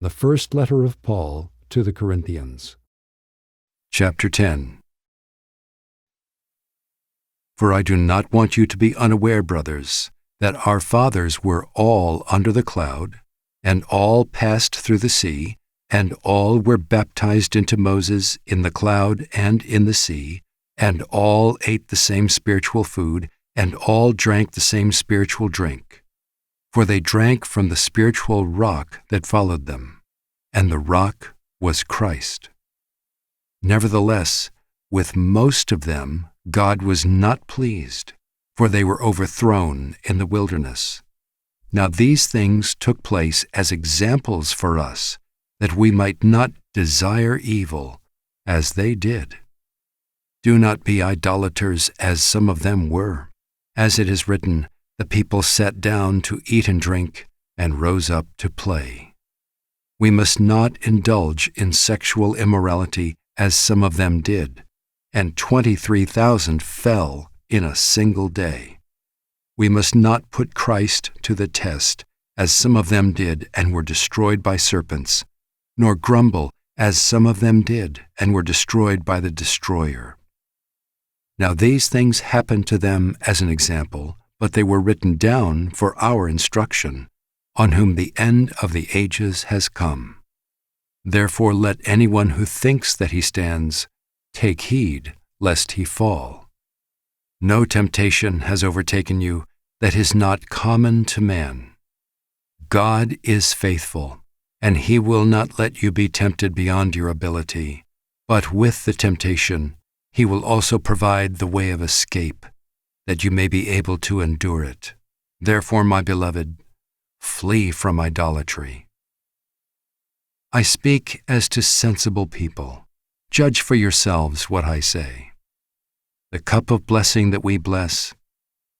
The first letter of Paul to the Corinthians. Chapter 10. For I do not want you to be unaware, brothers, that our fathers were all under the cloud, and all passed through the sea, and all were baptized into Moses in the cloud and in the sea, and all ate the same spiritual food, and all drank the same spiritual drink. For they drank from the spiritual rock that followed them, and the rock was Christ. Nevertheless, with most of them God was not pleased, for they were overthrown in the wilderness. Now these things took place as examples for us, that we might not desire evil, as they did. Do not be idolaters, as some of them were. As it is written, the people sat down to eat and drink, and rose up to play. We must not indulge in sexual immorality, as some of them did, and 23,000 fell in a single day. We must not put Christ to the test, as some of them did and were destroyed by serpents, nor grumble, as some of them did and were destroyed by the destroyer. Now these things happened to them as an example, but they were written down for our instruction, on whom the end of the ages has come. Therefore let anyone who thinks that he stands take heed lest he fall. No temptation has overtaken you that is not common to man. God is faithful, and he will not let you be tempted beyond your ability, but with the temptation he will also provide the way of escape, that you may be able to endure it. Therefore, my beloved, flee from idolatry. I speak as to sensible people. Judge for yourselves what I say. The cup of blessing that we bless,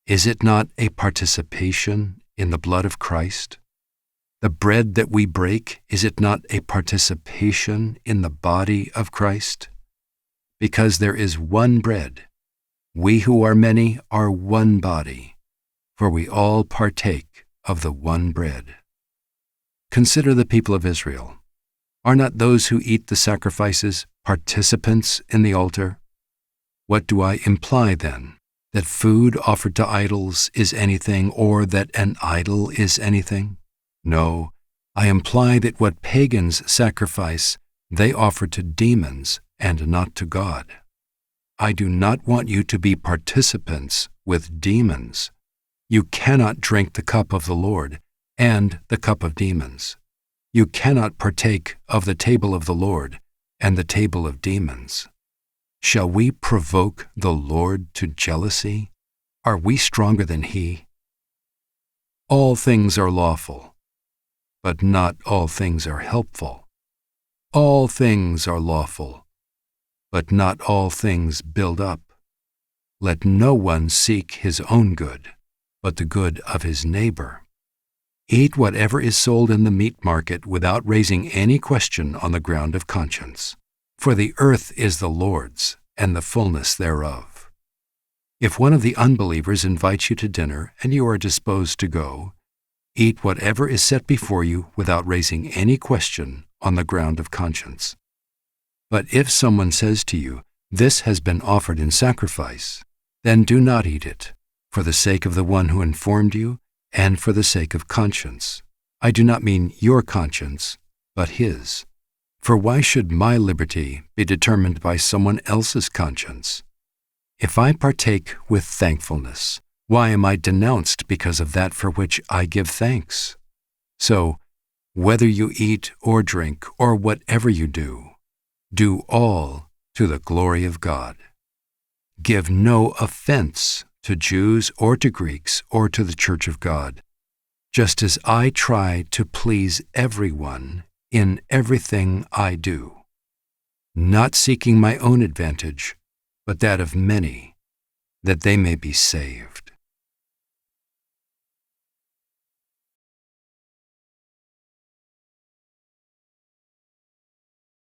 is it not a participation in the blood of Christ? The bread that we break, is it not a participation in the body of Christ? Because there is one bread, we who are many are one body, for we all partake of the one bread. Consider the people of Israel. Are not those who eat the sacrifices participants in the altar? What do I imply then? That food offered to idols is anything, or that an idol is anything? No, I imply that what pagans sacrifice, they offer to demons and not to God. I do not want you to be participants with demons. You cannot drink the cup of the Lord and the cup of demons. You cannot partake of the table of the Lord and the table of demons. Shall we provoke the Lord to jealousy? Are we stronger than he? All things are lawful, but not all things are helpful. All things are lawful, but not all things build up. Let no one seek his own good, but the good of his neighbor. Eat whatever is sold in the meat market without raising any question on the ground of conscience. For the earth is the Lord's, and the fullness thereof. If one of the unbelievers invites you to dinner and you are disposed to go, eat whatever is set before you without raising any question on the ground of conscience. But if someone says to you, "This has been offered in sacrifice," then do not eat it, for the sake of the one who informed you and for the sake of conscience. I do not mean your conscience, but his. For why should my liberty be determined by someone else's conscience? If I partake with thankfulness, why am I denounced because of that for which I give thanks? So, whether you eat or drink or whatever you do all to the glory of God. Give no offense to Jews or to Greeks or to the church of God, just as I try to please everyone in everything I do, not seeking my own advantage, but that of many, that they may be saved.